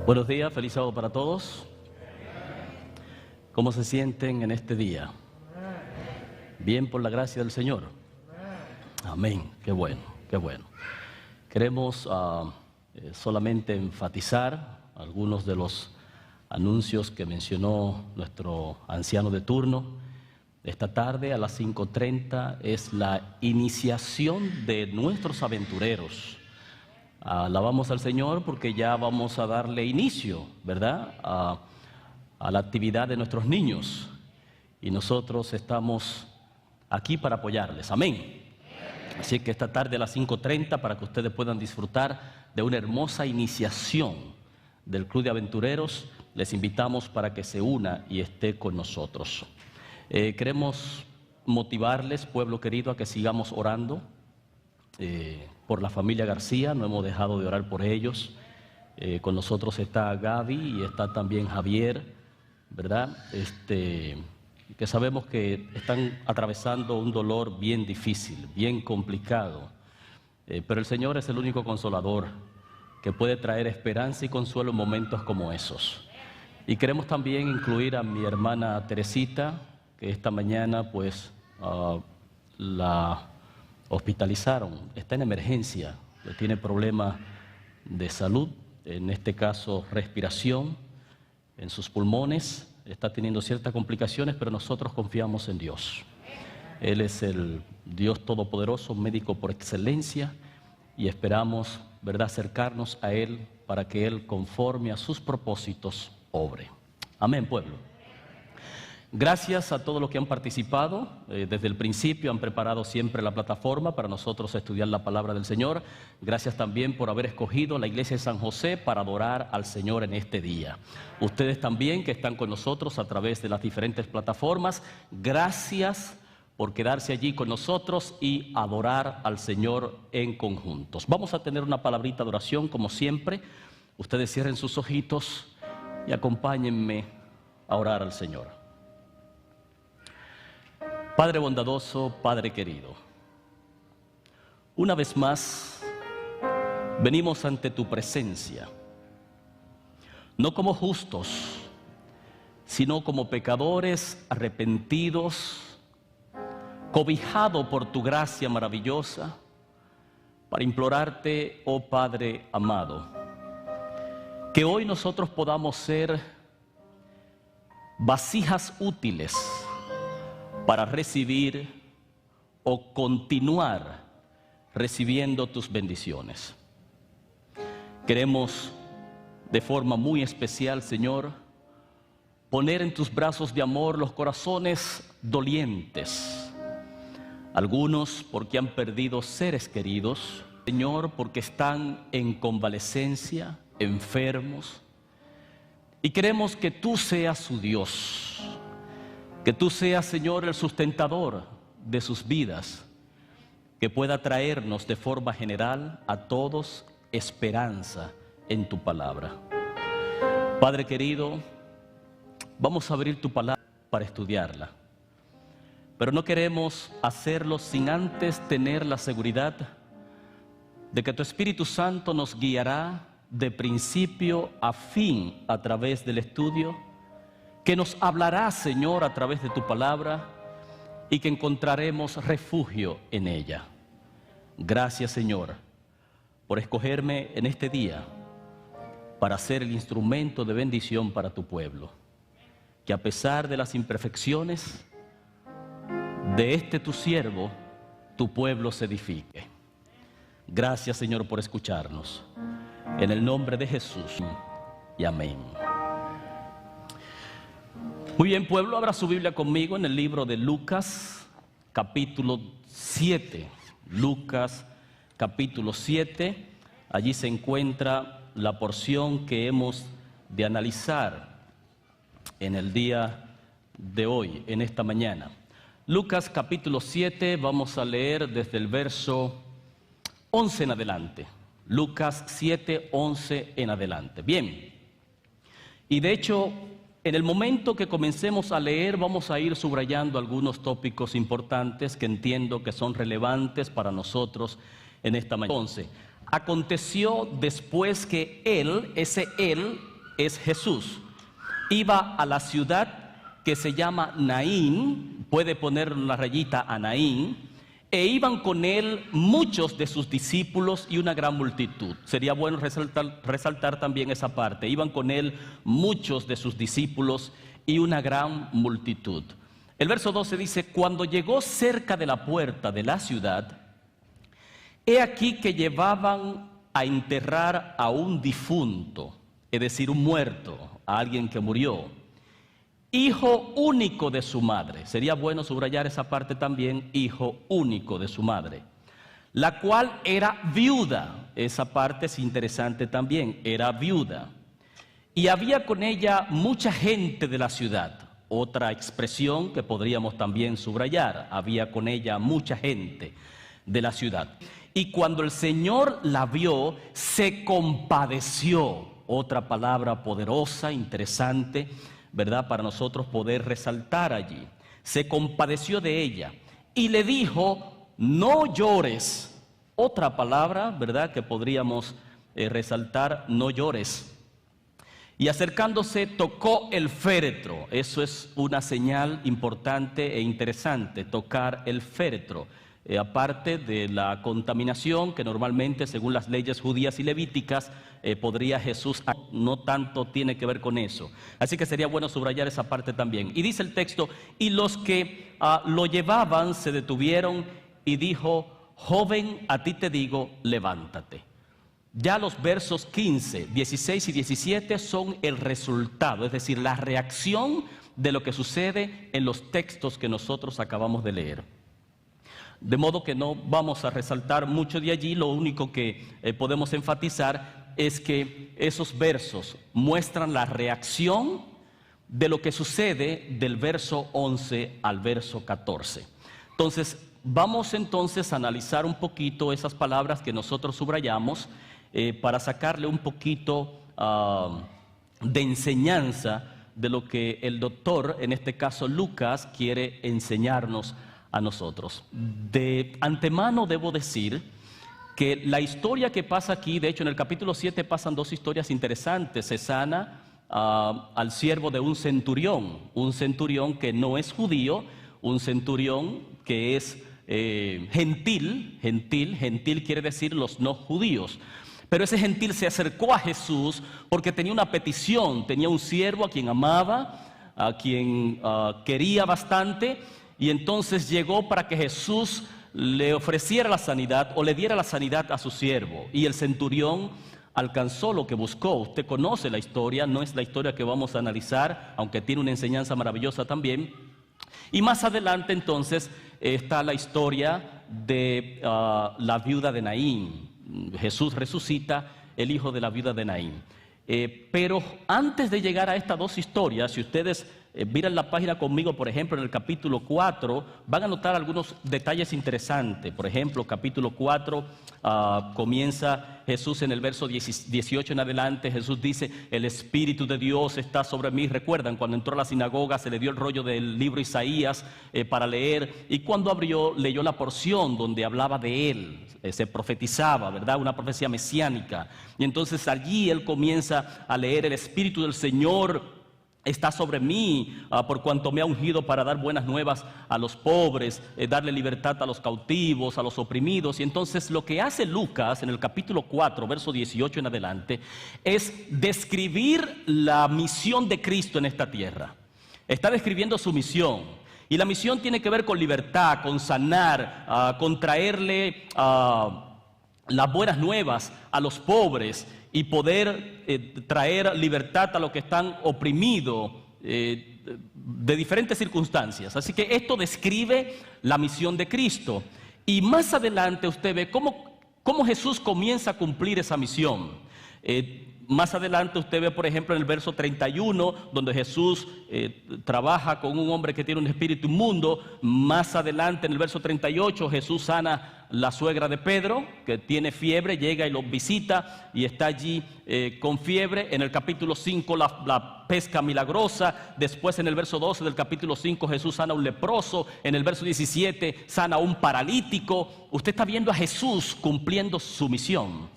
Buenos días, feliz sábado para todos. ¿Cómo se sienten en este día? Bien, por la gracia del Señor. Amén, qué bueno, qué bueno. Queremos solamente enfatizar algunos de los anuncios que mencionó nuestro anciano de turno. Esta tarde a las 5:30 es la iniciación de nuestros aventureros. Alabamos al Señor porque ya vamos a darle inicio, ¿verdad?, a la actividad de nuestros niños. Y nosotros estamos aquí para apoyarles. Amén. Así que esta tarde a las 5:30, para que ustedes puedan disfrutar de una hermosa iniciación del Club de Aventureros, les invitamos para que se una y esté con nosotros. Queremos motivarles, pueblo querido, a que sigamos orando por la familia García. No hemos dejado de orar por ellos. Con nosotros está Gaby y está también Javier, ¿verdad? Que sabemos que están atravesando un dolor bien difícil, bien complicado, pero el Señor es el único consolador que puede traer esperanza y consuelo en momentos como esos. Y queremos también incluir a mi hermana Teresita, que esta mañana pues la hospitalizaron, está en emergencia, tiene problemas de salud, en este caso respiración en sus pulmones, está teniendo ciertas complicaciones, pero nosotros confiamos en Dios. Él es el Dios Todopoderoso, médico por excelencia, y esperamos, ¿verdad?, acercarnos a Él para que Él, conforme a sus propósitos, obre. Amén, pueblo. Gracias a todos los que han participado. Desde el principio han preparado siempre la plataforma para nosotros estudiar la palabra del Señor. Gracias también por haber escogido la iglesia de San José para adorar al Señor en este día. Ustedes también que están con nosotros a través de las diferentes plataformas, gracias por quedarse allí con nosotros y adorar al Señor en conjuntos. Vamos a tener una palabrita de oración como siempre. Ustedes cierren sus ojitos y acompáñenme a orar al Señor. Padre bondadoso, Padre querido, una vez más venimos ante tu presencia, no como justos, sino como pecadores arrepentidos, cobijados por tu gracia maravillosa, para implorarte, oh Padre amado, que hoy nosotros podamos ser vasijas útiles para recibir o continuar recibiendo tus bendiciones. Queremos de forma muy especial, Señor, poner en tus brazos de amor los corazones dolientes. Algunos porque han perdido seres queridos, Señor, porque están en convalecencia, enfermos, y queremos que tú seas su Dios. Que tú seas, Señor, el sustentador de sus vidas, que pueda traernos de forma general a todos esperanza en tu palabra. Padre querido, vamos a abrir tu palabra para estudiarla, pero no queremos hacerlo sin antes tener la seguridad de que tu Espíritu Santo nos guiará de principio a fin a través del estudio, que nos hablará, Señor, a través de tu palabra y que encontraremos refugio en ella. Gracias, Señor, por escogerme en este día para ser el instrumento de bendición para tu pueblo. Que a pesar de las imperfecciones de este tu siervo, tu pueblo se edifique. Gracias, Señor, por escucharnos. En el nombre de Jesús y amén. Muy bien, pueblo, abra su Biblia conmigo en el libro de Lucas, capítulo 7. Lucas, capítulo 7. Allí se encuentra la porción que hemos de analizar en el día de hoy, en esta mañana. Lucas, capítulo 7, vamos a leer desde el verso 11 en adelante. Lucas 7, 11 en adelante. Bien, y de hecho, en el momento que comencemos a leer, vamos a ir subrayando algunos tópicos importantes que entiendo que son relevantes para nosotros en esta mañana. Entonces, aconteció después que él, ese él, es Jesús. Iba a la ciudad que se llama Naín, puede poner una rayita a Naín, e iban con él muchos de sus discípulos y una gran multitud. Sería bueno resaltar también esa parte. Iban con él muchos de sus discípulos y una gran multitud. El verso 12 dice: cuando llegó cerca de la puerta de la ciudad, he aquí que llevaban a enterrar a un difunto, es decir, un muerto, a alguien que murió, hijo único de su madre. Sería bueno subrayar esa parte también, hijo único de su madre, la cual era viuda. Esa parte es interesante también, era viuda. Y había con ella mucha gente de la ciudad. Otra expresión que podríamos también subrayar, había con ella mucha gente de la ciudad. Y cuando el Señor la vio, se compadeció. Otra palabra poderosa, interesante, ¿verdad? Para nosotros poder resaltar allí. Se compadeció de ella y le dijo: no llores. Otra palabra, ¿verdad?, que podríamos resaltar: no llores. Y acercándose tocó el féretro. Eso es una señal importante e interesante, tocar el féretro. Aparte de la contaminación que normalmente, según las leyes judías y levíticas, podría Jesús, no tanto tiene que ver con eso. Así que sería bueno subrayar esa parte también. Y dice el texto: y los que lo llevaban se detuvieron y dijo: joven, a ti te digo, levántate. Ya los versos 15, 16 y 17 son el resultado, es decir, la reacción de lo que sucede en los textos que nosotros acabamos de leer. De modo que no vamos a resaltar mucho de allí. Lo único que podemos enfatizar es que esos versos muestran la reacción de lo que sucede del verso 11 al verso 14. Entonces, vamos entonces a analizar un poquito esas palabras que nosotros subrayamos para sacarle un poquito de enseñanza de lo que el doctor, en este caso Lucas, quiere enseñarnos a nosotros. De antemano debo decir que la historia que pasa aquí, de hecho en el capítulo 7 pasan dos historias interesantes. Se sana al siervo de un centurión que no es judío, un centurión que es gentil quiere decir los no judíos. Pero ese gentil se acercó a Jesús porque tenía una petición, tenía un siervo a quien amaba, a quien quería bastante, y entonces llegó para que Jesús le ofreciera la sanidad o le diera la sanidad a su siervo. Y el centurión alcanzó lo que buscó. Usted conoce la historia, no es la historia que vamos a analizar, aunque tiene una enseñanza maravillosa también. Y más adelante entonces está la historia de la viuda de Naín. Jesús resucita el hijo de la viuda de Naín. Pero antes de llegar a estas dos historias, si ustedes miran la página conmigo, por ejemplo, en el capítulo 4, van a notar algunos detalles interesantes. Por ejemplo, capítulo 4, comienza Jesús en el verso 18 en adelante. Jesús dice: el Espíritu de Dios está sobre mí. Recuerdan, cuando entró a la sinagoga se le dio el rollo del libro Isaías para leer, y cuando abrió, leyó la porción donde hablaba de él. Se profetizaba, ¿verdad? Una profecía mesiánica. Y entonces allí él comienza a leer: el Espíritu del Señor está sobre mí, por cuanto me ha ungido para dar buenas nuevas a los pobres, darle libertad a los cautivos, a los oprimidos. Y entonces lo que hace Lucas en el capítulo 4, verso 18 en adelante, es describir la misión de Cristo en esta tierra. Está describiendo su misión. Y la misión tiene que ver con libertad, con sanar, con traerle las buenas nuevas a los pobres y poder traer libertad a los que están oprimidos de diferentes circunstancias. Así que esto describe la misión de Cristo. Y más adelante usted ve cómo Jesús comienza a cumplir esa misión. Más adelante usted ve, por ejemplo, en el verso 31, donde Jesús trabaja con un hombre que tiene un espíritu inmundo. Más adelante, en el verso 38, Jesús sana la suegra de Pedro, que tiene fiebre, llega y los visita y está allí con fiebre. En el capítulo 5, la pesca milagrosa. Después, en el verso 12 del capítulo 5, Jesús sana a un leproso. En el verso 17, sana a un paralítico. Usted está viendo a Jesús cumpliendo su misión.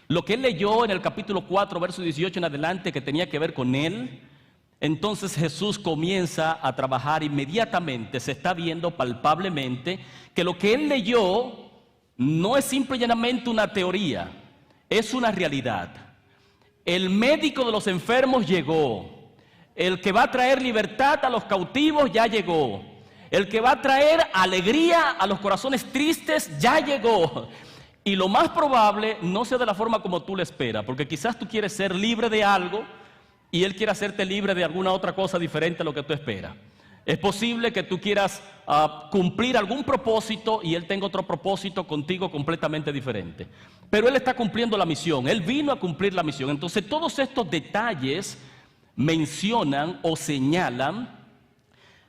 lo que él leyó en el capítulo 4, verso 18 en adelante, que tenía que ver con él, entonces Jesús comienza a trabajar inmediatamente. Se está viendo palpablemente que lo que él leyó no es simple y llanamente una teoría, es una realidad. El médico de los enfermos llegó. El que va a traer libertad a los cautivos ya llegó. El que va a traer alegría a los corazones tristes ya llegó. Y lo más probable no sea de la forma como tú le esperas, porque quizás tú quieres ser libre de algo y Él quiere hacerte libre de alguna otra cosa diferente a lo que tú esperas. Es posible que tú quieras cumplir algún propósito y Él tenga otro propósito contigo completamente diferente. Pero Él está cumpliendo la misión, Él vino a cumplir la misión. Entonces todos estos detalles mencionan o señalan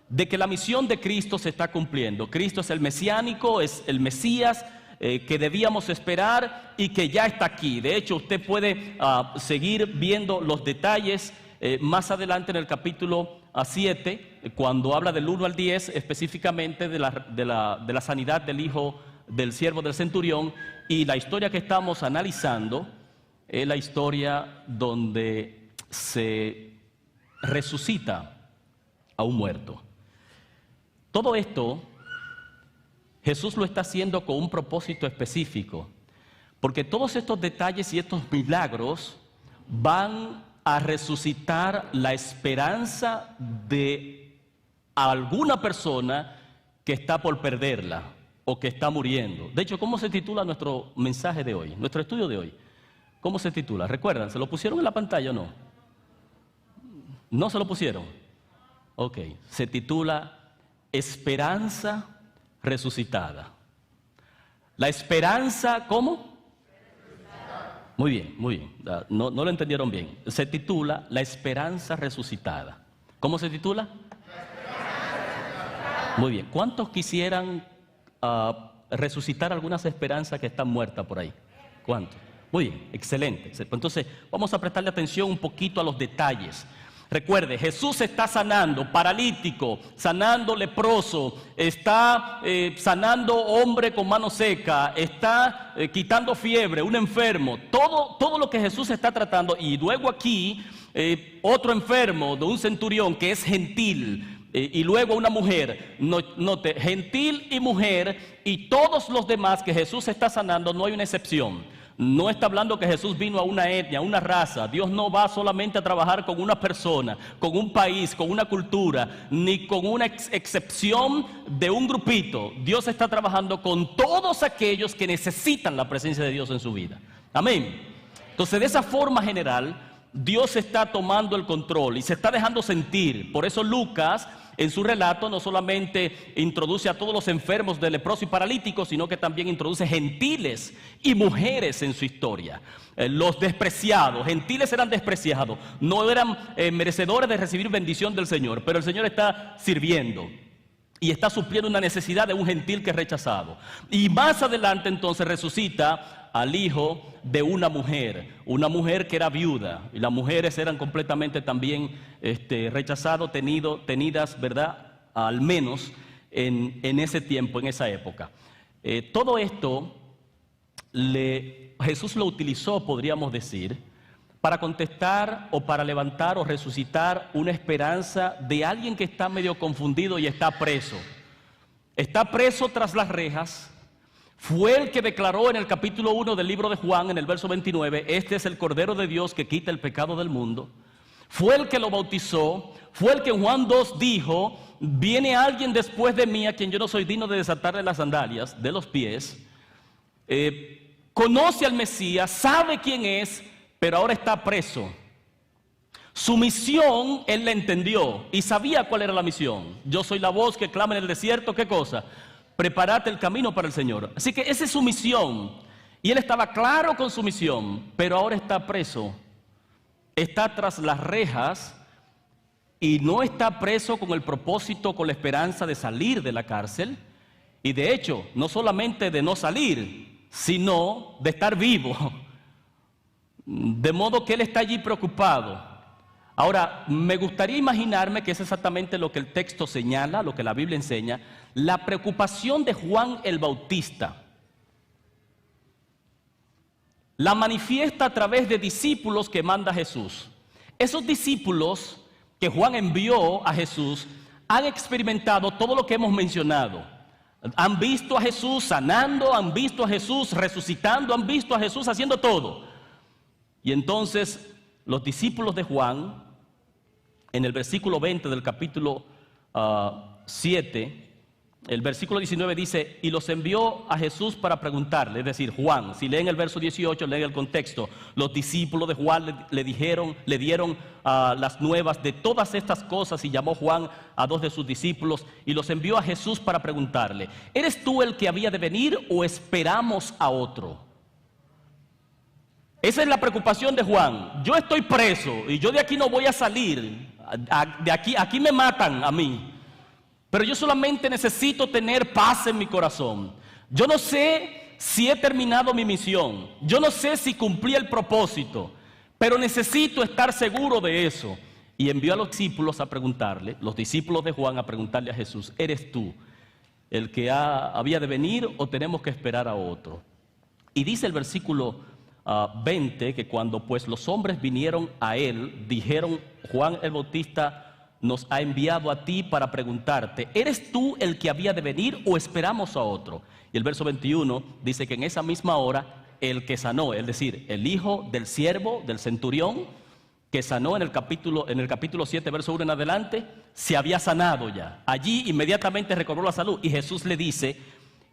de que la misión de Cristo se está cumpliendo. Cristo es el mesiánico, es el Mesías que debíamos esperar y que ya está aquí. De hecho, usted puede seguir viendo los detalles más adelante en el capítulo 7, cuando habla del 1 al 10, específicamente de la sanidad del hijo del siervo del centurión. Y la historia que estamos analizando es la historia donde se resucita a un muerto. Todo esto Jesús lo está haciendo con un propósito específico, porque todos estos detalles y estos milagros van a resucitar la esperanza de alguna persona que está por perderla o que está muriendo. De hecho, ¿cómo se titula nuestro mensaje de hoy, nuestro estudio de hoy? ¿Cómo se titula? ¿Recuerdan? ¿Se lo pusieron en la pantalla o no? ¿No se lo pusieron? Ok, se titula Esperanza resucitada. La esperanza, ¿cómo? Muy bien, muy bien. No lo entendieron bien. Se titula La esperanza resucitada. ¿Cómo se titula? Muy bien. ¿Cuántos quisieran resucitar algunas esperanzas que están muertas por ahí? ¿Cuántos? Muy bien, excelente. Entonces, vamos a prestarle atención un poquito a los detalles. Recuerde, Jesús está sanando paralítico, sanando leproso, está sanando hombre con mano seca, está quitando fiebre, un enfermo, todo lo que Jesús está tratando. Y luego aquí otro enfermo de un centurión que es gentil, y luego una mujer. Note, gentil y mujer, y todos los demás que Jesús está sanando, no hay una excepción. No está hablando que Jesús vino a una etnia, a una raza. Dios no va solamente a trabajar con una persona, con un país, con una cultura, ni con una excepción de un grupito. Dios está trabajando con todos aquellos que necesitan la presencia de Dios en su vida. Amén. Entonces, de esa forma general, Dios está tomando el control y se está dejando sentir. Por eso Lucas, en su relato, no solamente introduce a todos los enfermos de leproso y paralíticos, sino que también introduce gentiles y mujeres en su historia. Los despreciados, gentiles eran despreciados, no eran merecedores de recibir bendición del Señor, pero el Señor está sirviendo y está supliendo una necesidad de un gentil que es rechazado. Y más adelante entonces resucita al hijo de una mujer que era viuda, y las mujeres eran completamente también rechazadas, tenidas, ¿verdad? Al menos en ese tiempo, en esa época. Todo esto Jesús lo utilizó, podríamos decir, para contestar o para levantar o resucitar una esperanza de alguien que está medio confundido y está preso. Está preso tras las rejas. Fue el que declaró en el capítulo 1 del libro de Juan, en el verso 29, este es el Cordero de Dios que quita el pecado del mundo. Fue el que lo bautizó, fue el que en Juan 2 dijo, viene alguien después de mí a quien yo no soy digno de desatarle las sandalias de los pies. Conoce al Mesías, sabe quién es, pero ahora está preso. Su misión, él la entendió y sabía cuál era la misión. Yo soy la voz que clama en el desierto, ¿qué cosa? Preparate el camino para el Señor. Así que esa es su misión. Y él estaba claro con su misión, pero ahora está preso. Está tras las rejas y no está preso con el propósito, con la esperanza de salir de la cárcel. Y de hecho, no solamente de no salir, sino de estar vivo. De modo que él está allí preocupado. Ahora, me gustaría imaginarme que es exactamente lo que el texto señala, lo que la Biblia enseña, la preocupación de Juan el Bautista. la manifiesta a través de discípulos que manda Jesús. Esos discípulos que Juan envió a Jesús han experimentado todo lo que hemos mencionado. Han visto a Jesús sanando, han visto a Jesús resucitando, han visto a Jesús haciendo todo. Y entonces los discípulos de Juan, en el versículo 20 del capítulo 7, el versículo 19 dice, y los envió a Jesús para preguntarle, es decir, Juan, si leen el verso 18, leen el contexto, los discípulos de Juan le dieron las nuevas de todas estas cosas, y llamó Juan a 2 de sus discípulos y los envió a Jesús para preguntarle, ¿eres tú el que había de venir o esperamos a otro? Esa es la preocupación de Juan. Yo estoy preso y yo de aquí no voy a salir, de aquí me matan a mí. Pero yo solamente necesito tener paz en mi corazón. Yo no sé si he terminado mi misión. Yo no sé si cumplí el propósito. Pero necesito estar seguro de eso. Y envió a los discípulos a preguntarle, los discípulos de Juan a preguntarle a Jesús, ¿eres tú el que había de venir o tenemos que esperar a otro? Y dice el versículo 20 que cuando pues los hombres vinieron a él, dijeron, Juan el Bautista nos ha enviado a ti para preguntarte, ¿eres tú el que había de venir o esperamos a otro? Y el verso 21 dice que en esa misma hora el que sanó, es decir, el hijo del siervo, del centurión, que sanó en el capítulo 7, verso 1 en adelante, se había sanado ya. Allí inmediatamente recobró la salud y Jesús le dice,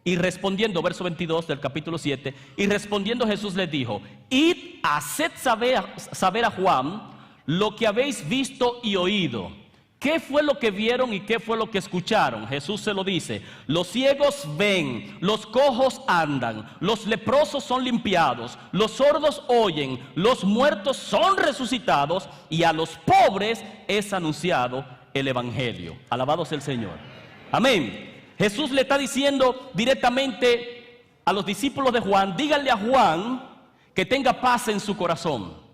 y respondiendo, verso 22 del capítulo 7, y respondiendo Jesús les dijo, id, haced saber a Juan lo que habéis visto y oído. ¿Qué fue lo que vieron y qué fue lo que escucharon? Jesús se lo dice, los ciegos ven, los cojos andan, los leprosos son limpiados, los sordos oyen, los muertos son resucitados y a los pobres es anunciado el evangelio. Alabado sea el Señor. Amén. Jesús le está diciendo directamente a los discípulos de Juan, díganle a Juan que tenga paz en su corazón.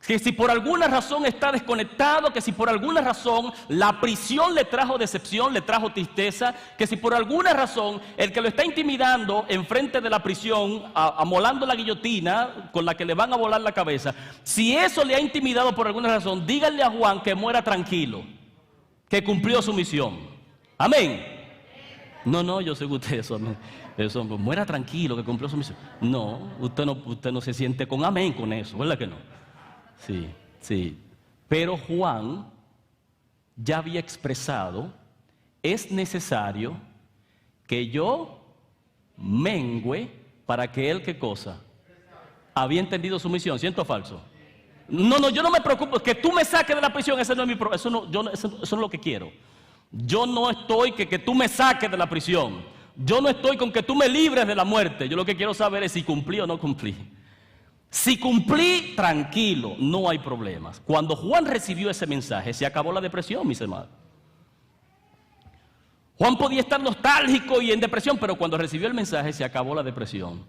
Que si por alguna razón está desconectado, que si por alguna razón la prisión le trajo decepción, le trajo tristeza, que si por alguna razón el que lo está intimidando enfrente de la prisión, amolando la guillotina con la que le van a volar la cabeza, si eso le ha intimidado por alguna razón, díganle a Juan que muera tranquilo, que cumplió su misión. Amén. No, yo sé que usted eso, muera tranquilo, que cumplió su misión. No, usted no se siente con amén con eso, ¿verdad que no? Sí. Pero Juan ya había expresado, es necesario que yo mengüe para que él, ¿qué cosa? Había entendido su misión, ¿cierto o falso? No, yo no me preocupo, que tú me saques de la prisión, ese no es mi problema, eso no es lo que quiero. Yo no estoy que tú me saques de la prisión, yo no estoy con que tú me libres de la muerte, yo lo que quiero saber es si cumplí o no cumplí. Si cumplí, tranquilo, no hay problemas. Cuando Juan recibió ese mensaje, se acabó la depresión, mis hermanos. Juan podía estar nostálgico y en depresión, pero cuando recibió el mensaje, se acabó la depresión.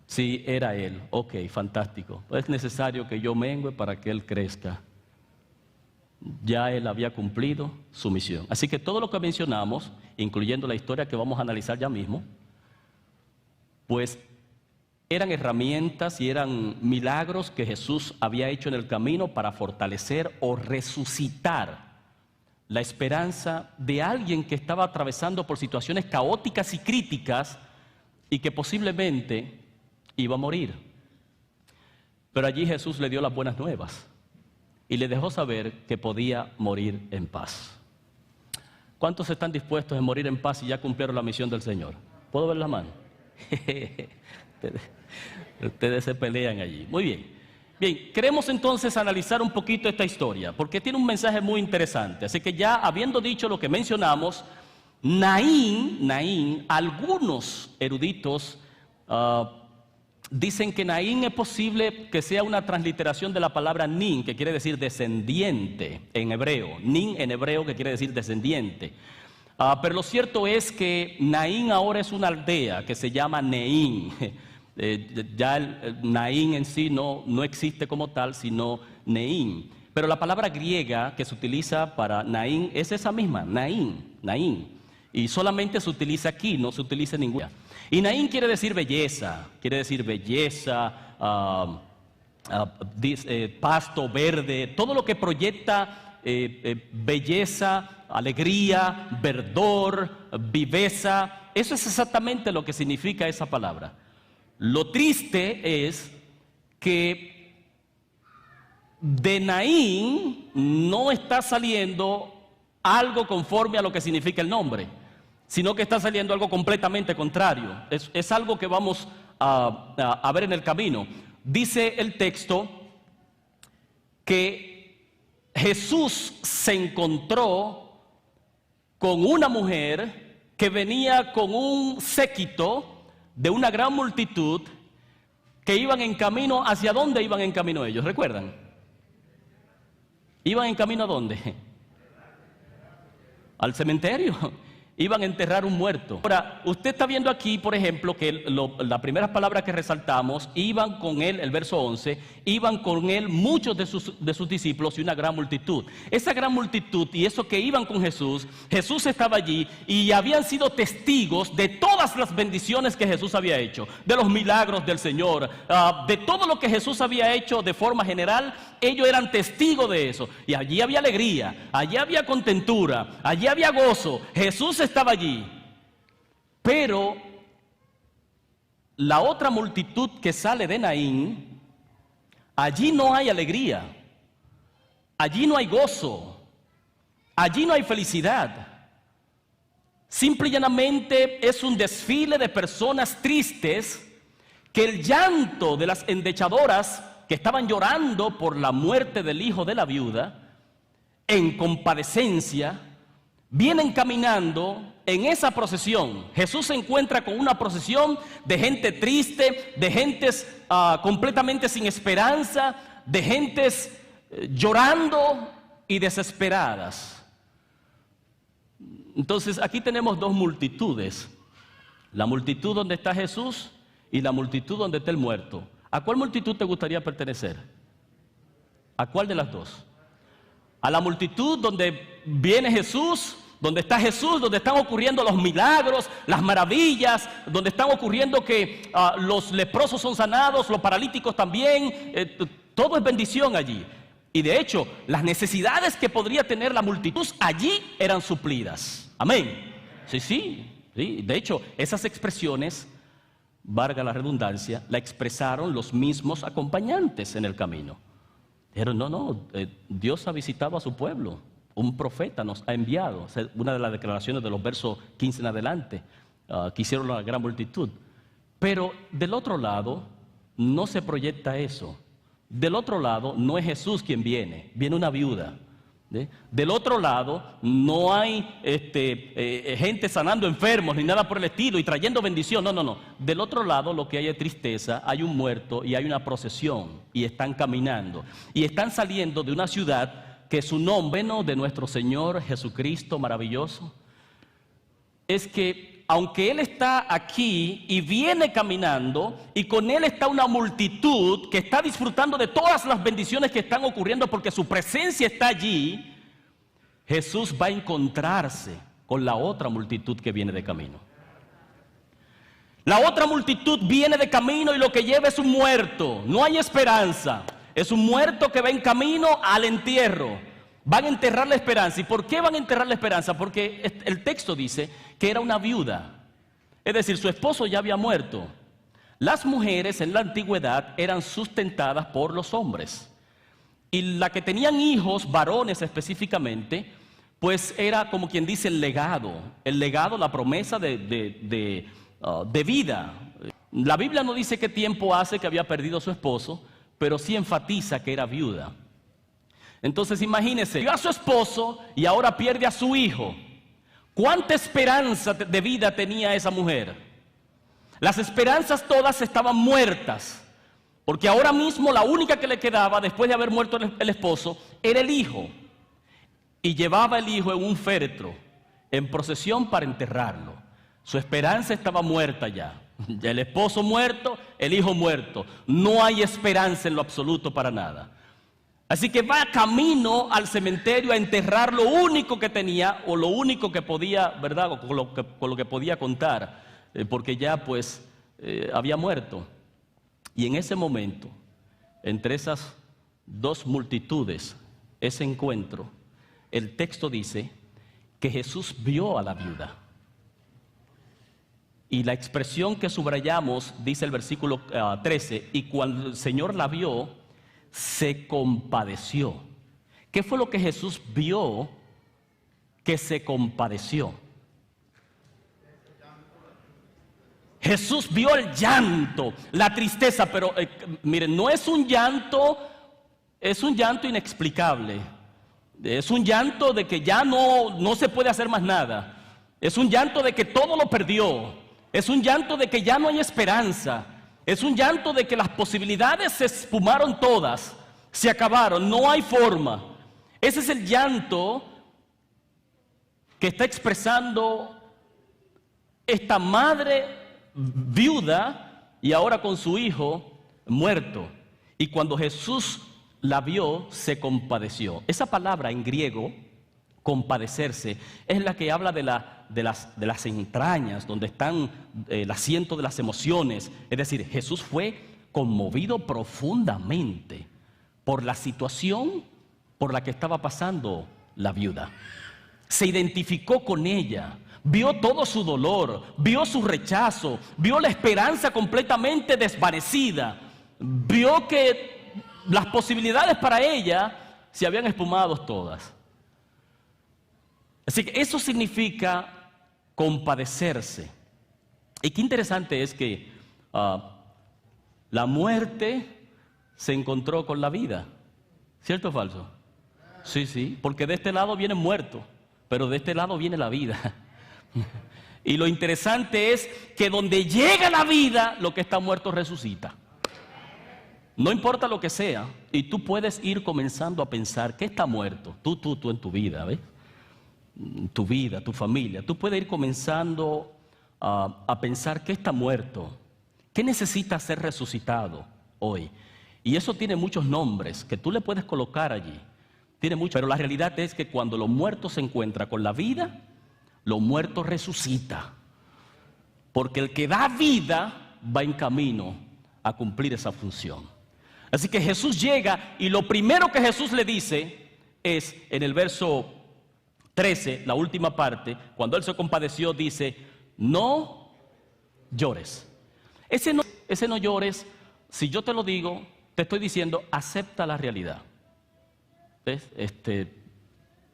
Sí, era él. Ok, fantástico. Es necesario que yo mengüe para que él crezca. Ya él había cumplido su misión. Así que todo lo que mencionamos, incluyendo la historia que vamos a analizar ya mismo, pues eran herramientas y eran milagros que Jesús había hecho en el camino para fortalecer o resucitar la esperanza de alguien que estaba atravesando por situaciones caóticas y críticas y que posiblemente iba a morir. Pero allí Jesús le dio las buenas nuevas y le dejó saber que podía morir en paz. ¿Cuántos están dispuestos a morir en paz y ya cumplieron la misión del Señor? ¿Puedo ver la mano? Ustedes se pelean allí. Muy bien. Bien, queremos entonces analizar un poquito esta historia, porque tiene un mensaje muy interesante. Así que ya habiendo dicho lo que mencionamos, Naín, algunos eruditos dicen que Naín es posible que sea una transliteración de la palabra Nin, que quiere decir descendiente en hebreo. Nin en hebreo, que quiere decir descendiente. Pero lo cierto es que Naín ahora es una aldea que se llama Neín. Ya el Naín en sí no existe como tal, sino Neín. Pero la palabra griega que se utiliza para Naín es esa misma, Naín. Y solamente se utiliza aquí, no se utiliza en ninguna. Y Naín quiere decir belleza, pasto verde, todo lo que proyecta belleza, alegría, verdor, viveza. Eso es exactamente lo que significa esa palabra. Lo triste es que de Naín no está saliendo algo conforme a lo que significa el nombre, sino que está saliendo algo completamente contrario. Es algo que vamos a ver en el camino. Dice el texto que Jesús se encontró con una mujer que venía con un séquito de una gran multitud que iban en camino. ¿Hacia dónde iban en camino ellos? ¿Recuerdan? ¿Iban en camino a dónde? Al cementerio. Iban a enterrar un muerto. Ahora, usted está viendo aquí, por ejemplo, que las primeras palabras que resaltamos, iban con él, el verso 11, iban con él muchos de sus discípulos y una gran multitud. Esa gran multitud y eso que iban con Jesús, Jesús estaba allí y habían sido testigos de todas las bendiciones que Jesús había hecho, de los milagros del Señor, de todo lo que Jesús había hecho de forma general. Ellos eran testigos de eso. Y allí había alegría, allí había contentura, allí había gozo. Jesús estaba allí. Pero la otra multitud que sale de Naín, allí no hay alegría, allí no hay gozo, allí no hay felicidad. Simple y llanamente es un desfile de personas tristes, que el llanto de las endechadoras que estaban llorando por la muerte del hijo de la viuda, en compadecencia, vienen caminando en esa procesión. Jesús se encuentra con una procesión de gente triste, de gentes completamente sin esperanza, de gentes llorando y desesperadas. Entonces aquí tenemos dos multitudes: la multitud donde está Jesús y la multitud donde está el muerto. ¿A cuál multitud te gustaría pertenecer? ¿A cuál de las dos? ¿A la multitud donde viene Jesús, donde está Jesús, donde están ocurriendo los milagros, las maravillas, donde están ocurriendo que los leprosos son sanados, los paralíticos también, todo es bendición allí? Y de hecho, las necesidades que podría tener la multitud allí eran suplidas. Amén. Sí. De hecho, esas expresiones, valga la redundancia, la expresaron los mismos acompañantes en el camino. Dijeron, Dios ha visitado a su pueblo, un profeta nos ha enviado. O sea, una de las declaraciones de los versos 15 en adelante, que hicieron la gran multitud. Pero del otro lado no se proyecta eso. Del otro lado no es Jesús quien viene una viuda. Del otro lado no hay gente sanando enfermos ni nada por el estilo y trayendo bendición. No. Del otro lado lo que hay es tristeza, hay un muerto y hay una procesión y están caminando y están saliendo de una ciudad que su nombre, de nuestro Señor Jesucristo maravilloso, es que aunque Él está aquí y viene caminando y con Él está una multitud que está disfrutando de todas las bendiciones que están ocurriendo porque su presencia está allí, Jesús va a encontrarse con la otra multitud que viene de camino. La otra multitud viene de camino y lo que lleva es un muerto. No hay esperanza. Es un muerto que va en camino al entierro. Van a enterrar la esperanza. ¿Y por qué van a enterrar la esperanza? Porque el texto dice que era una viuda. Es decir, su esposo ya había muerto. Las mujeres en la antigüedad eran sustentadas por los hombres. Y la que tenían hijos, varones específicamente, pues era como quien dice el legado. El legado, la promesa de vida. La Biblia no dice qué tiempo hace que había perdido a su esposo, pero sí enfatiza que era viuda. Entonces imagínese, perdió a su esposo y ahora pierde a su hijo. ¿Cuánta esperanza de vida tenía esa mujer? Las esperanzas todas estaban muertas, porque ahora mismo la única que le quedaba después de haber muerto el esposo era el hijo. Y llevaba el hijo en un féretro, en procesión para enterrarlo. Su esperanza estaba muerta ya. El esposo muerto, el hijo muerto. No hay esperanza en lo absoluto para nada. Así que va camino al cementerio a enterrar lo único que tenía o lo único que podía, ¿verdad? O con lo que podía contar, porque ya pues había muerto. Y en ese momento, entre esas dos multitudes, ese encuentro, el texto dice que Jesús vio a la viuda. Y la expresión que subrayamos, dice el versículo 13, y cuando el Señor la vio, se compadeció. ¿Qué fue lo que Jesús vio que se compadeció? Jesús vio el llanto, la tristeza, pero miren, no es un llanto, es un llanto inexplicable. Es un llanto de que ya no se puede hacer más nada. Es un llanto de que todo lo perdió. Es un llanto de que ya no hay esperanza. Es un llanto de que las posibilidades se esfumaron todas, se acabaron, no hay forma. Ese es el llanto que está expresando esta madre viuda y ahora con su hijo muerto. Y cuando Jesús la vio, se compadeció. Esa palabra en griego, compadecerse, es la que habla de las entrañas, donde están el asiento de las emociones. Es decir, Jesús fue conmovido profundamente por la situación por la que estaba pasando la viuda. Se identificó con ella, vio todo su dolor, vio su rechazo, vio la esperanza completamente desvanecida, vio que las posibilidades para ella se habían espumado todas. Así que eso significa compadecerse. Y qué interesante es que la muerte se encontró con la vida. ¿Cierto o falso? Sí, sí, porque de este lado viene muerto, pero de este lado viene la vida. Y lo interesante es que donde llega la vida, lo que está muerto resucita. No importa lo que sea, y tú puedes ir comenzando a pensar ¿qué está muerto? Tú en tu vida, ¿ves? Tu vida, tu familia. Tú puedes ir comenzando a pensar ¿qué está muerto? ¿Qué necesita ser resucitado hoy? Y eso tiene muchos nombres que tú le puedes colocar allí. Tiene mucho, pero la realidad es que cuando lo muerto se encuentra con la vida, lo muerto resucita. Porque el que da vida va en camino a cumplir esa función. Así que Jesús llega y lo primero que Jesús le dice es, en el verso 13, la última parte, cuando Él se compadeció, dice, no llores. Ese no llores, si yo te lo digo, te estoy diciendo, acepta la realidad. ¿Ves?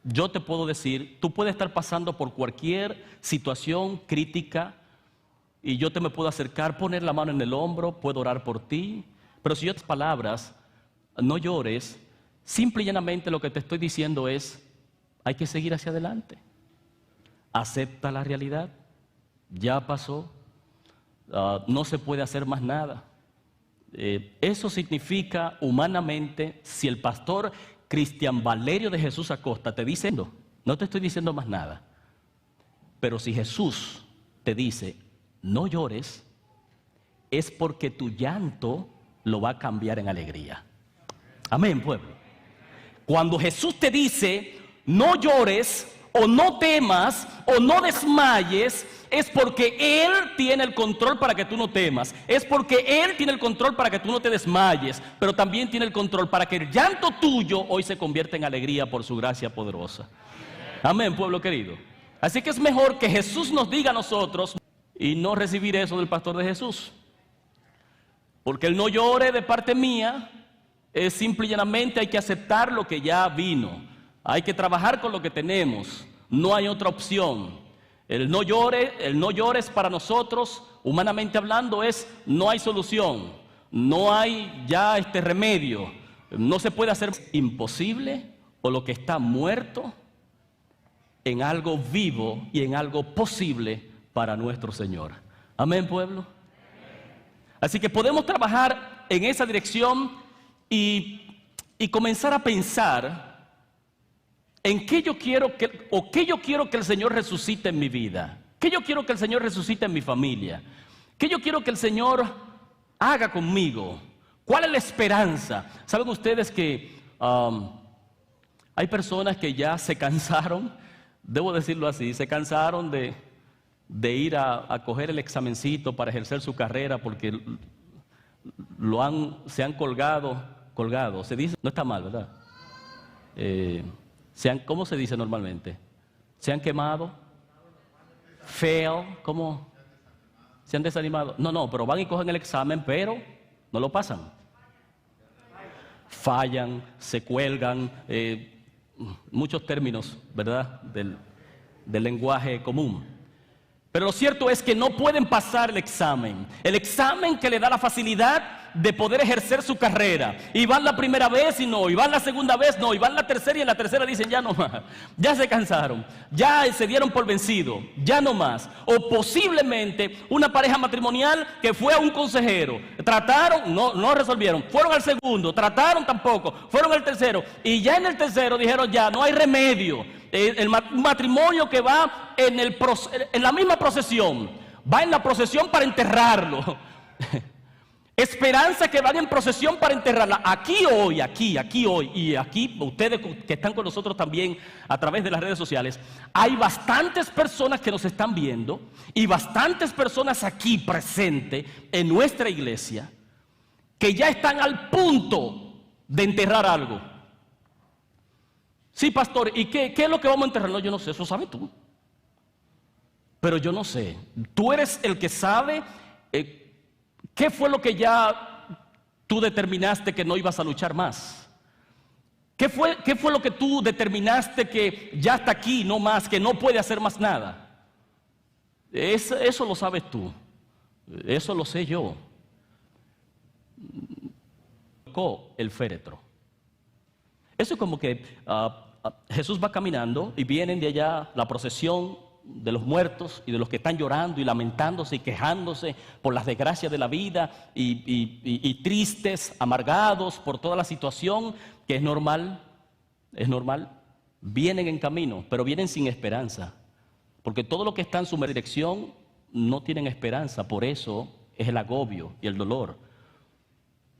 Yo te puedo decir, tú puedes estar pasando por cualquier situación crítica y yo te me puedo acercar, poner la mano en el hombro, puedo orar por ti. Pero si yo te palabras, no llores, simple y llanamente lo que te estoy diciendo es, hay que seguir hacia adelante. Acepta la realidad, ya pasó, no se puede hacer más nada. Eso significa humanamente, si el pastor Cristian Valerio de Jesús Acosta te dice, no te estoy diciendo más nada, pero si Jesús te dice, no llores, es porque tu llanto lo va a cambiar en alegría. Amén, pueblo. Cuando Jesús te dice, no llores, o no temas, o no desmayes, es porque Él tiene el control para que tú no temas. Es porque Él tiene el control para que tú no te desmayes, pero también tiene el control para que el llanto tuyo hoy se convierta en alegría por su gracia poderosa. Amén, pueblo querido. Así que es mejor que Jesús nos diga a nosotros y no recibir eso del pastor de Jesús. Porque el no llore de parte mía es simple y llanamente hay que aceptar lo que ya vino. Hay que trabajar con lo que tenemos. No hay otra opción. El no llores para nosotros, humanamente hablando, es no hay solución. No hay ya remedio. No se puede hacer imposible o lo que está muerto en algo vivo y en algo posible para nuestro Señor. Amén, pueblo. Así que podemos trabajar en esa dirección y comenzar a pensar en qué yo quiero que el Señor resucite en mi vida, qué yo quiero que el Señor resucite en mi familia, qué yo quiero que el Señor haga conmigo, cuál es la esperanza. ¿Saben ustedes que hay personas que ya se cansaron, debo decirlo así, se cansaron de ir a coger el examencito para ejercer su carrera porque se han colgado, se dice, no está mal, ¿verdad? ¿Cómo se dice normalmente? Se han quemado, fail, ¿cómo? Se han desanimado. No, pero van y cogen el examen, pero no lo pasan. Fallan, se cuelgan, muchos términos, ¿verdad? Del lenguaje común. Pero lo cierto es que no pueden pasar el examen que le da la facilidad de poder ejercer su carrera. Y van la primera vez y no, y van la segunda vez no, y van la tercera y en la tercera dicen ya no más, ya se cansaron, ya se dieron por vencido, ya no más. O posiblemente una pareja matrimonial que fue a un consejero, trataron, no resolvieron, fueron al segundo, trataron tampoco, fueron al tercero, y ya en el tercero dijeron ya no hay remedio. Un matrimonio que va en la misma procesión, va en la procesión para enterrarlo. Esperanza que van en procesión para enterrarla. Aquí hoy, y aquí ustedes que están con nosotros también a través de las redes sociales, hay bastantes personas que nos están viendo y bastantes personas aquí presentes en nuestra iglesia que ya están al punto de enterrar algo. Sí, pastor, ¿y qué es lo que vamos a enterrar? No, yo no sé, eso sabes tú. Pero yo no sé. Tú eres el que sabe qué fue lo que ya tú determinaste que no ibas a luchar más. ¿Qué fue lo que tú determinaste que ya hasta aquí, no más, que no puede hacer más nada? Eso lo sabes tú. Eso lo sé yo. El féretro. Eso es como que Jesús va caminando y vienen de allá la procesión de los muertos y de los que están llorando y lamentándose y quejándose por las desgracias de la vida y tristes, amargados por toda la situación, que es normal, vienen en camino, pero vienen sin esperanza, porque todo lo que está en su dirección no tienen esperanza, por eso es el agobio y el dolor,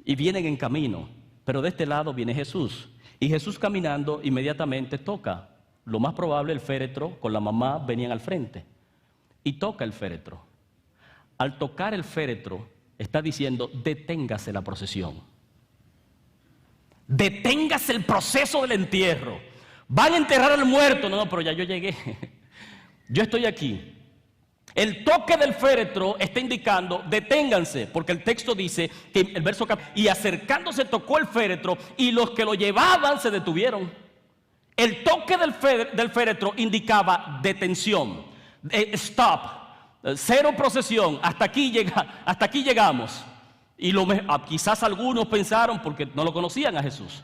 y vienen en camino, pero de este lado viene Jesús. Y Jesús caminando inmediatamente toca. Lo más probable el féretro con la mamá venían al frente. Y toca el féretro. Al tocar el féretro está diciendo, deténgase la procesión. Deténgase el proceso del entierro. Van a enterrar al muerto. No, pero ya yo llegué. Yo estoy aquí. El toque del féretro está indicando, deténganse, porque el texto dice que el verso y acercándose tocó el féretro y los que lo llevaban se detuvieron. El toque del féretro indicaba detención, stop, cero procesión, hasta aquí llegamos. Y quizás algunos pensaron, porque no lo conocían a Jesús,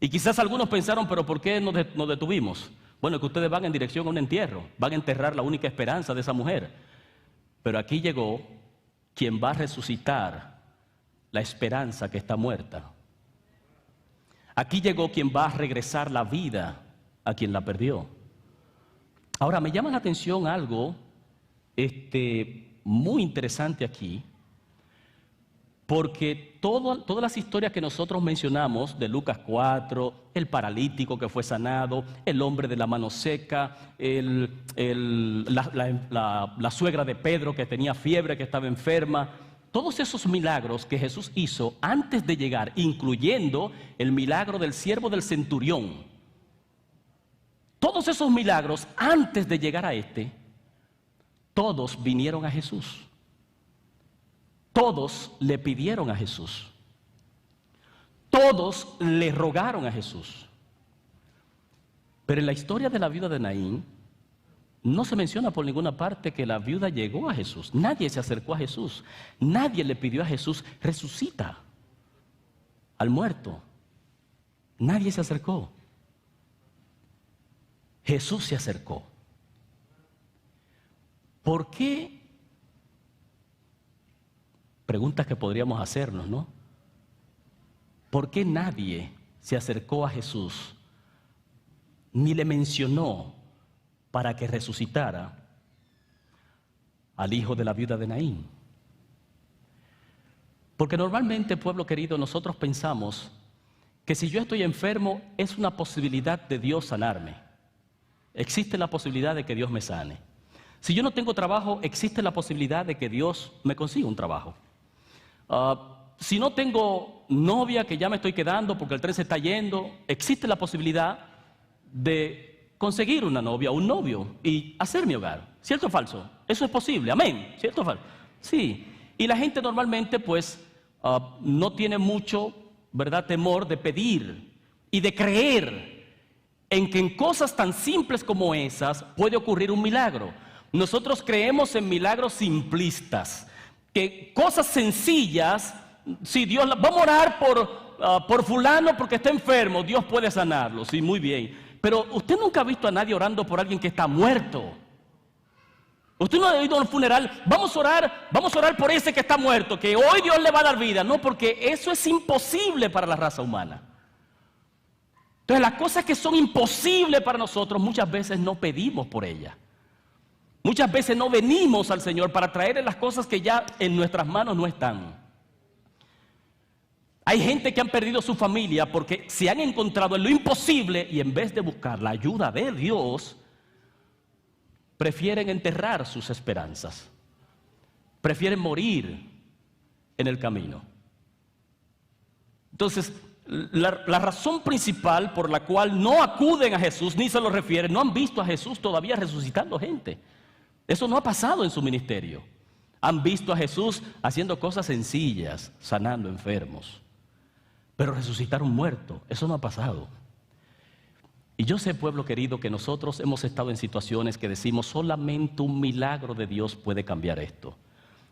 y quizás algunos pensaron, pero ¿por qué nos detuvimos? Bueno, que ustedes van en dirección a un entierro, van a enterrar la única esperanza de esa mujer. Pero aquí llegó quien va a resucitar la esperanza que está muerta. Aquí llegó quien va a regresar la vida a quien la perdió. Ahora, me llama la atención algo muy interesante aquí, porque todas las historias que nosotros mencionamos de Lucas 4, el paralítico que fue sanado, el hombre de la mano seca, la suegra de Pedro que tenía fiebre, que estaba enferma, todos esos milagros que Jesús hizo antes de llegar, incluyendo el milagro del siervo del centurión, todos esos milagros antes de llegar a todos vinieron a Jesús. Todos le pidieron a Jesús. Todos le rogaron a Jesús. Pero en la historia de la viuda de Naín no se menciona por ninguna parte que la viuda llegó a Jesús. Nadie se acercó a Jesús. Nadie le pidió a Jesús, resucita al muerto. Nadie se acercó. Jesús se acercó. ¿Por qué? Preguntas que podríamos hacernos, ¿no? ¿Por qué nadie se acercó a Jesús ni le mencionó para que resucitara al hijo de la viuda de Naín? Porque normalmente, pueblo querido, nosotros pensamos que si yo estoy enfermo es una posibilidad de Dios sanarme. Existe la posibilidad de que Dios me sane. Si yo no tengo trabajo, existe la posibilidad de que Dios me consiga un trabajo. si no tengo novia, que ya me estoy quedando porque el tren se está yendo, existe la posibilidad de conseguir una novia o un novio y hacer mi hogar. ¿Cierto o falso? Eso es posible, amén. ¿Cierto o falso? Sí. Y la gente normalmente pues no tiene mucho, ¿verdad?, temor de pedir y de creer en que en cosas tan simples como esas puede ocurrir un milagro. Nosotros creemos en milagros simplistas, que cosas sencillas, si Dios, vamos a orar por fulano porque está enfermo, Dios puede sanarlo, sí, muy bien. Pero usted nunca ha visto a nadie orando por alguien que está muerto. Usted no ha ido al funeral, vamos a orar por ese que está muerto, que hoy Dios le va a dar vida. No, porque eso es imposible para la raza humana. Entonces las cosas que son imposibles para nosotros muchas veces no pedimos por ellas. Muchas veces no venimos al Señor para traerle las cosas que ya en nuestras manos no están. Hay gente que han perdido su familia porque se han encontrado en lo imposible y en vez de buscar la ayuda de Dios, prefieren enterrar sus esperanzas. Prefieren morir en el camino. Entonces, la razón principal por la cual no acuden a Jesús ni se lo refieren, no han visto a Jesús todavía resucitando gente. Eso no ha pasado en su ministerio. Han visto a Jesús haciendo cosas sencillas, sanando enfermos. Pero resucitar un muerto, eso no ha pasado. Y yo sé, pueblo querido, que nosotros hemos estado en situaciones que decimos, solamente un milagro de Dios puede cambiar esto.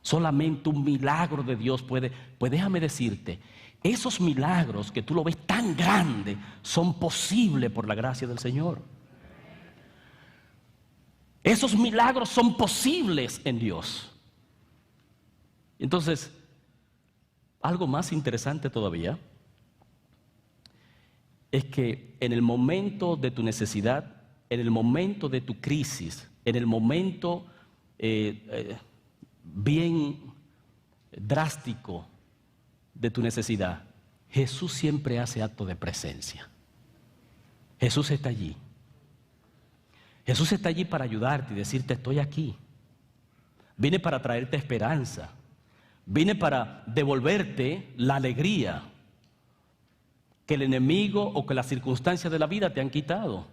Solamente un milagro de Dios puede. Pues déjame decirte, esos milagros que tú lo ves tan grande, son posibles por la gracia del Señor. Esos milagros son posibles en Dios. Entonces, algo más interesante todavía es que en el momento de tu necesidad, en el momento de tu crisis, en el momento bien drástico de tu necesidad, Jesús siempre hace acto de presencia. Jesús está allí. Jesús está allí para ayudarte y decirte, estoy aquí. Vine para traerte esperanza. Vine para devolverte la alegría que el enemigo o que las circunstancias de la vida te han quitado.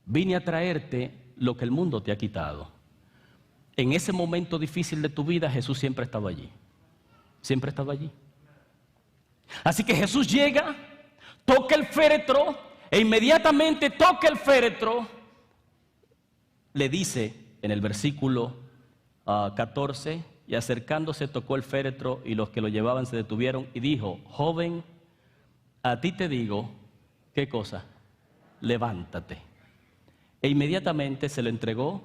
Vine a traerte lo que el mundo te ha quitado. En ese momento difícil de tu vida, Jesús siempre ha estado allí. Siempre ha estado allí. Así que Jesús llega, toca el féretro e inmediatamente toca el féretro. Le dice en el versículo 14, y acercándose tocó el féretro y los que lo llevaban se detuvieron y dijo, joven, a ti te digo, ¿qué cosa? Levántate. E inmediatamente se lo entregó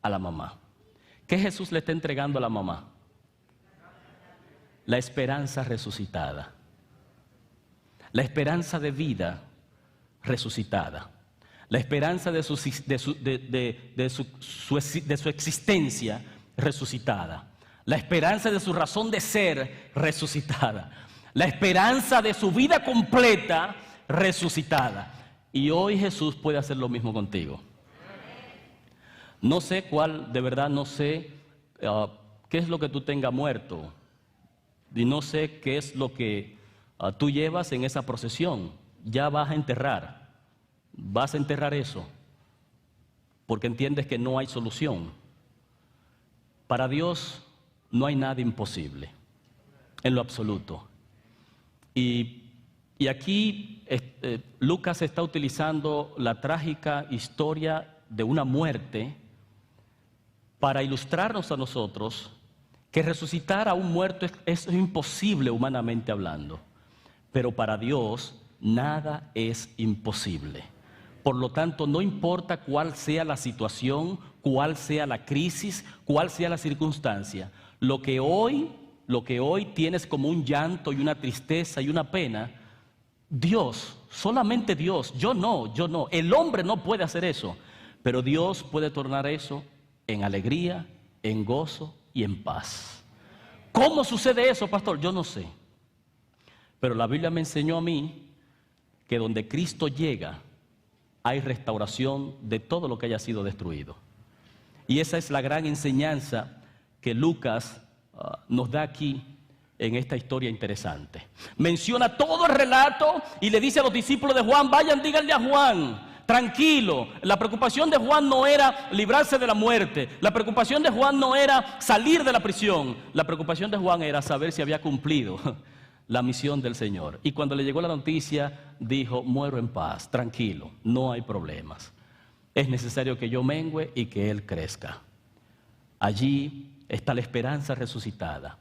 a la mamá. ¿Qué Jesús le está entregando a la mamá? La esperanza resucitada. La esperanza de vida resucitada. La esperanza de su existencia resucitada. La esperanza de su razón de ser resucitada. La esperanza de su vida completa resucitada. Y hoy Jesús puede hacer lo mismo contigo. No sé cuál, de verdad no sé qué es lo que tú tengas muerto. Y no sé qué es lo que tú llevas en esa procesión. Ya vas a enterrar. Vas a enterrar eso. Porque entiendes que no hay solución. Para Dios no hay nada imposible. En lo absoluto. Y aquí Lucas está utilizando la trágica historia de una muerte para ilustrarnos a nosotros que resucitar a un muerto es imposible humanamente hablando, pero para Dios nada es imposible. Por lo tanto, no importa cuál sea la situación, cuál sea la crisis, cuál sea la circunstancia, lo que hoy tienes como un llanto y una tristeza y una pena, Dios, solamente Dios, yo no, el hombre no puede hacer eso, pero Dios puede tornar eso en alegría, en gozo y en paz. ¿Cómo sucede eso, pastor? Yo no sé, pero la Biblia me enseñó a mí que donde Cristo llega hay restauración de todo lo que haya sido destruido. Y esa es la gran enseñanza que Lucas nos da aquí en esta historia interesante. Menciona todo el relato y le dice a los discípulos de Juan, vayan, díganle a Juan, tranquilo. La preocupación de Juan no era librarse de la muerte. La preocupación de Juan no era salir de la prisión. La preocupación de Juan era saber si había cumplido la misión del Señor. Y cuando le llegó la noticia, dijo, muero en paz, tranquilo, no hay problemas. Es necesario que yo mengüe y que Él crezca. Allí está la esperanza resucitada.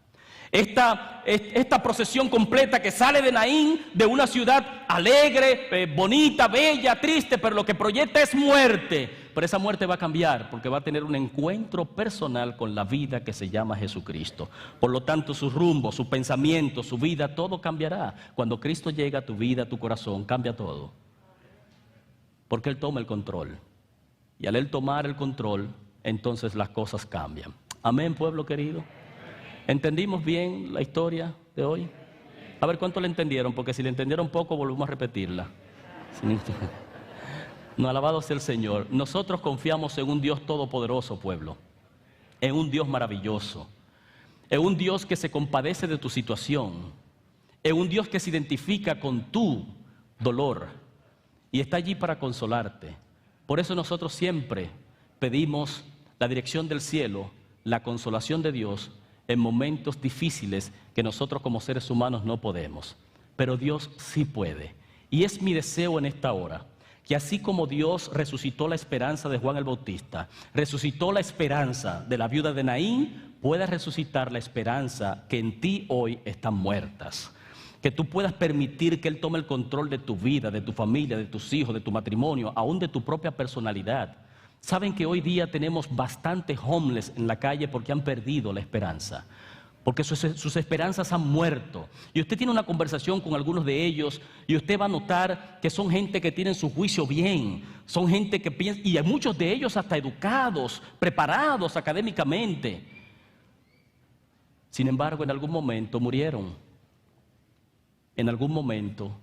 Esta procesión completa que sale de Naín, de una ciudad alegre, bonita, bella, triste, pero lo que proyecta es muerte. Pero esa muerte va a cambiar porque va a tener un encuentro personal con la vida que se llama Jesucristo. Por lo tanto, su rumbo, su pensamiento, su vida, todo cambiará. Cuando Cristo llega a tu vida, a tu corazón, cambia todo. Porque Él toma el control. Y al Él tomar el control, entonces las cosas cambian. Amén, pueblo querido. ¿Entendimos bien la historia de hoy? A ver cuánto le entendieron, porque si le entendieron poco, volvemos a repetirla. No, alabado sea el Señor. Nosotros confiamos en un Dios todopoderoso, pueblo. En un Dios maravilloso. En un Dios que se compadece de tu situación. En un Dios que se identifica con tu dolor. Y está allí para consolarte. Por eso nosotros siempre pedimos la dirección del cielo, la consolación de Dios, en momentos difíciles que nosotros como seres humanos no podemos. Pero Dios sí puede. Y es mi deseo en esta hora, que así como Dios resucitó la esperanza de Juan el Bautista, resucitó la esperanza de la viuda de Naín, pueda resucitar la esperanza que en ti hoy están muertas. Que tú puedas permitir que Él tome el control de tu vida, de tu familia, de tus hijos, de tu matrimonio, aún de tu propia personalidad. Saben que hoy día tenemos bastantes homeless en la calle porque han perdido la esperanza, porque sus esperanzas han muerto. Y usted tiene una conversación con algunos de ellos y usted va a notar que son gente que tienen su juicio bien, son gente que piensa, y hay muchos de ellos hasta educados, preparados académicamente. Sin embargo, en algún momento murieron. En algún momento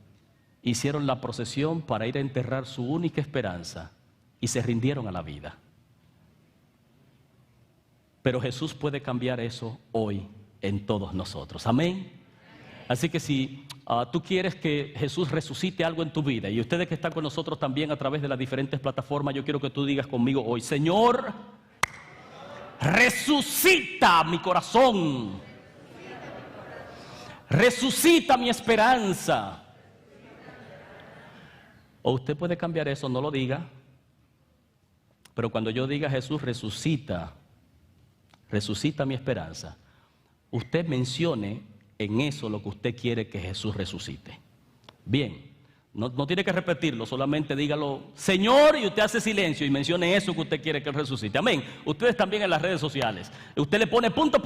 hicieron la procesión para ir a enterrar su única esperanza. Y se rindieron a la vida. Pero Jesús puede cambiar eso hoy en todos nosotros. Amén. Así que si tú quieres que Jesús resucite algo en tu vida, y ustedes que están con nosotros también a través de las diferentes plataformas, yo quiero que tú digas conmigo hoy, Señor, resucita mi corazón. Resucita mi esperanza. O usted puede cambiar eso, no lo diga. Pero cuando yo diga Jesús resucita mi esperanza, usted mencione en eso lo que usted quiere que Jesús resucite. Bien, no tiene que repetirlo, solamente dígalo, Señor, y usted hace silencio y mencione eso que usted quiere que Él resucite. Amén. Ustedes también en las redes sociales, usted le pone punto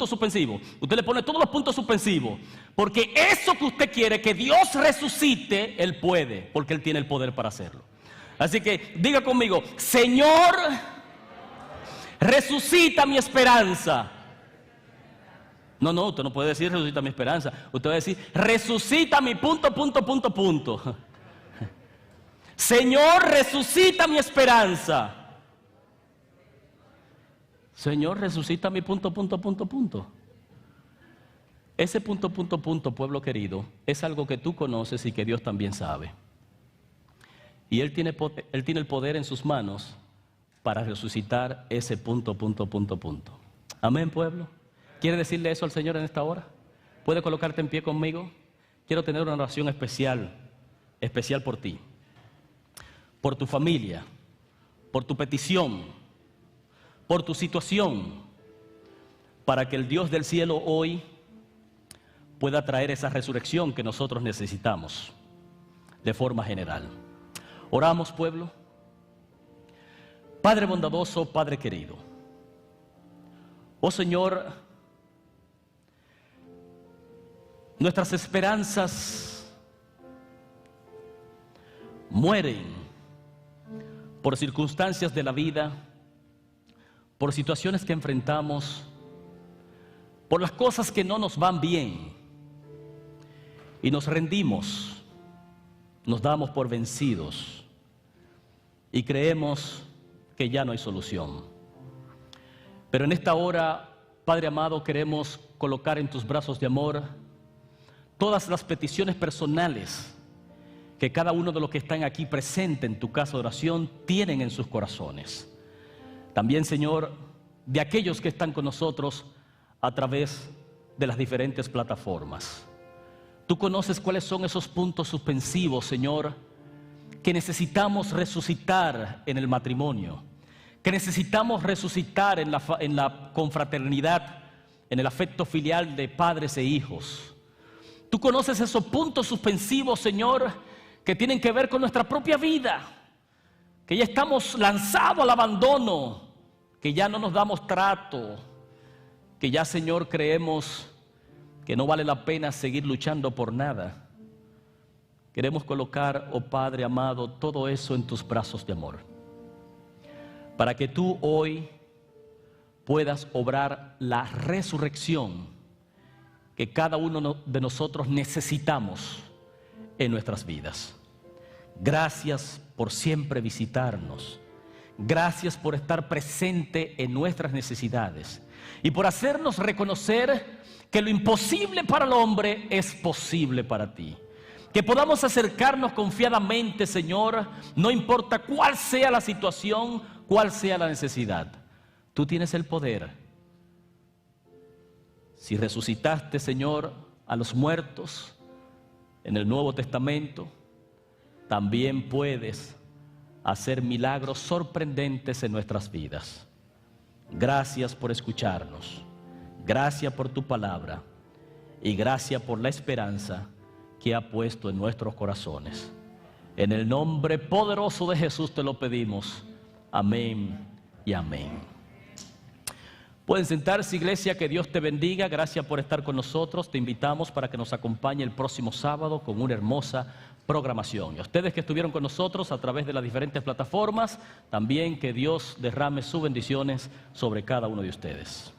suspensivo. Usted le pone todos los puntos suspensivos, porque eso que usted quiere que Dios resucite, Él puede, porque Él tiene el poder para hacerlo. Así que diga conmigo, Señor, resucita mi esperanza. No, usted no puede decir resucita mi esperanza. Usted va a decir, resucita mi punto. Señor, resucita mi esperanza. Señor, resucita mi punto. Ese punto, pueblo querido, es algo que tú conoces y que Dios también sabe. Y Él tiene el poder en sus manos para resucitar ese punto. Amén, pueblo. ¿Quiere decirle eso al Señor en esta hora? ¿Puede colocarte en pie conmigo? Quiero tener una oración especial por ti, por tu familia, por tu petición, por tu situación, para que el Dios del cielo hoy pueda traer esa resurrección que nosotros necesitamos de forma general. Oramos, pueblo. Padre bondadoso, Padre querido. Oh Señor, nuestras esperanzas mueren por circunstancias de la vida, por situaciones que enfrentamos, por las cosas que no nos van bien, y nos rendimos, nos damos por vencidos y creemos que ya no hay solución. Pero en esta hora, Padre amado, queremos colocar en tus brazos de amor todas las peticiones personales que cada uno de los que están aquí presente en tu casa de oración tienen en sus corazones. También, Señor, de aquellos que están con nosotros a través de las diferentes plataformas. Tú conoces cuáles son esos puntos suspensivos, Señor, que necesitamos resucitar en el matrimonio, que necesitamos resucitar en la confraternidad, en el afecto filial de padres e hijos. Tú conoces esos puntos suspensivos, Señor, que tienen que ver con nuestra propia vida, que ya estamos lanzados al abandono, que ya no nos damos trato, que ya, Señor, creemos que no vale la pena seguir luchando por nada. Queremos colocar, oh Padre amado, todo eso en tus brazos de amor, para que tú hoy puedas obrar la resurrección que cada uno de nosotros necesitamos en nuestras vidas. Gracias por siempre visitarnos. Gracias por estar presente en nuestras necesidades y por hacernos reconocer que lo imposible para el hombre es posible para ti. Que podamos acercarnos confiadamente, Señor, no importa cuál sea la situación, cuál sea la necesidad. Tú tienes el poder. Si resucitaste, Señor, a los muertos en el Nuevo Testamento, también puedes hacer milagros sorprendentes en nuestras vidas. Gracias por escucharnos. Gracias por tu palabra y gracias por la esperanza que ha puesto en nuestros corazones. En el nombre poderoso de Jesús te lo pedimos. Amén y amén. Pueden sentarse, iglesia, que Dios te bendiga. Gracias por estar con nosotros. Te invitamos para que nos acompañe el próximo sábado con una hermosa programación. Y a ustedes que estuvieron con nosotros a través de las diferentes plataformas, también que Dios derrame sus bendiciones sobre cada uno de ustedes.